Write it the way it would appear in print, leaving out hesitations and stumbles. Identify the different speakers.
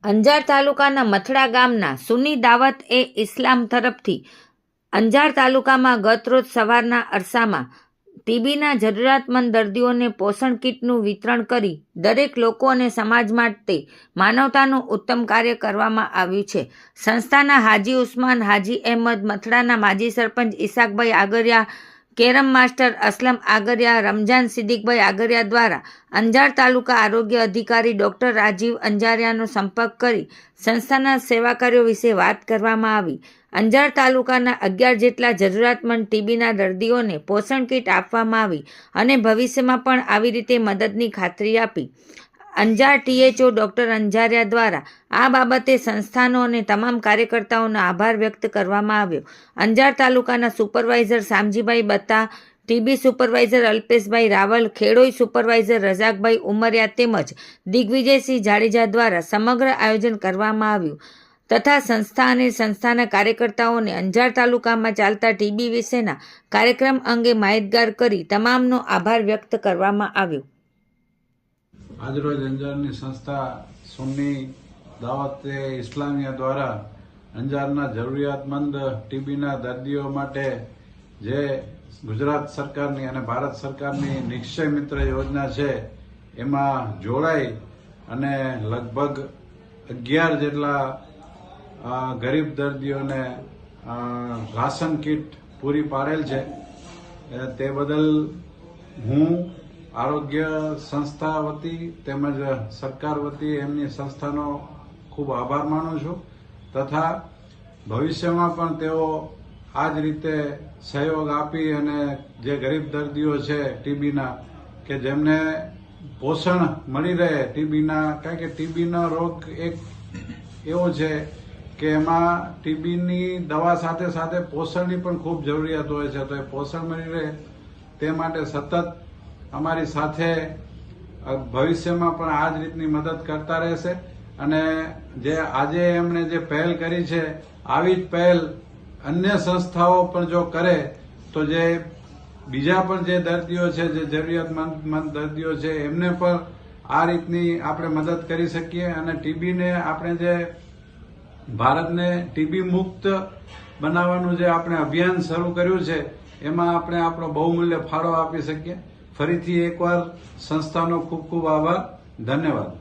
Speaker 1: અંજાર તાલુકાના મથડા ગામના સુન્ની દાવત એ ઇસ્લામ તરફથી અંજાર તાલુકામાં ગતરોજ સવારના અરસામાં ટીબીના જરૂરિયાતમંદ દર્દીઓને પોષણ કીટનું વિતરણ કરી દરેક લોકો અને સમાજ માટે માનવતાનું ઉત્તમ કાર્ય કરવામાં આવ્યું છે. સંસ્થાના હાજી ઉસ્માન હાજી અહેમદ, મથડાના માજી સરપંચ ઇસાકભાઈ આગરિયા, કેરમ માસ્ટર અસલમ આગરિયા, રમજાન સિદ્દીકભાઈ આગરિયા દ્વારા અંજાર તાલુકા આરોગ્ય અધિકારી ડોક્ટર રાજીવ અંજારિયાનો સંપર્ક કરી સંસ્થાના સેવા કાર્યો વિશે વાત કરવામાં આવી. અંજાર તાલુકાના 11 જેટલા જરૂરિયાતમંદ ટીબીના દર્દીઓને પોષણ કીટ આપવામાં આવી અને ભવિષ્યમાં પણ આવી રીતે મદદની ખાતરી આપી. અંજાર THO ડોક્ટર અંજારિયા દ્વારા આ બાબતે સંસ્થાનો અને તમામ કાર્યકર્તાઓનો આભાર વ્યક્ત કરવામાં આવ્યો. અંજાર તાલુકાના સુપરવાઇઝર શામજીભાઈ બત્તા, ટીબી સુપરવાઇઝર અલ્પેશભાઈ રાવલ, ખેડોઈ સુપરવાઇઝર રઝાકભાઈ ઉમરિયા તેમજ દિગ્વિજયસિંહ જાડેજા દ્વારા સમગ્ર આયોજન કરવામાં આવ્યું તથા સંસ્થા અને સંસ્થાના કાર્યકર્તાઓને અંજાર તાલુકામાં ચાલતા ટીબી વિશેના કાર્યક્રમ અંગે માહિતગાર કરી તમામનો આભાર વ્યક્ત કરવામાં આવ્યો.
Speaker 2: આજરોજ અંજારની સંસ્થા સુન્ની દાવતે ઇસ્લામિયા દ્વારા અંજારના જરૂરિયાતમંદ ટીબીના દર્દીઓ માટે જે ગુજરાત સરકારની અને ભારત સરકારની નિક્ષય મિત્ર યોજના છે એમાં જોડાઈ અને લગભગ 11 જેટલા ગરીબ દર્દીઓને રાશન કીટ પૂરી પાડેલ છે. તે બદલ હું આરોગ્ય સંસ્થા વતી તેમજ સરકાર વતી એમની સંસ્થાનો ખૂબ આભાર માનું છું તથા ભવિષ્યમાં પણ તેઓ આ જ રીતે સહયોગ આપી અને જે ગરીબ દર્દીઓ છે ટીબીના કે જેમને પોષણ મળી રહે ટીબીના, કારણ કે ટીબીનો રોગ એક એવો છે કે એમાં ટીબીની દવા સાથે સાથે પોષણની પણ ખૂબ જરૂરિયાત હોય છે. તો એ પોષણ મળી રહે તે માટે સતત અમારી સાથે ભવિષ્યમાં પણ આ જ રીતની મદદ કરતા રહેશે અને જે આજે એમણે જે પહેલ કરી છે આવી જ પહેલ અન્ય સંસ્થાઓ પણ જો કરે તો જે બીજા પણ જે દર્દીઓ છે, જે જરૂરિયાતમંદ દર્દીઓ છે એમને પણ આ રીતની આપણે મદદ કરી શકીએ અને ટીબીને આપણે જે ભારતને ટીબી મુક્ત બનાવવાનું જે આપણે અભિયાન શરૂ કર્યું છે એમાં આપણે આપણો બહુમૂલ્ય ફાળો આપી શકીએ. ફરીથી એકવાર સંસ્થાનો ખૂબ ખૂબ આભાર. ધન્યવાદ.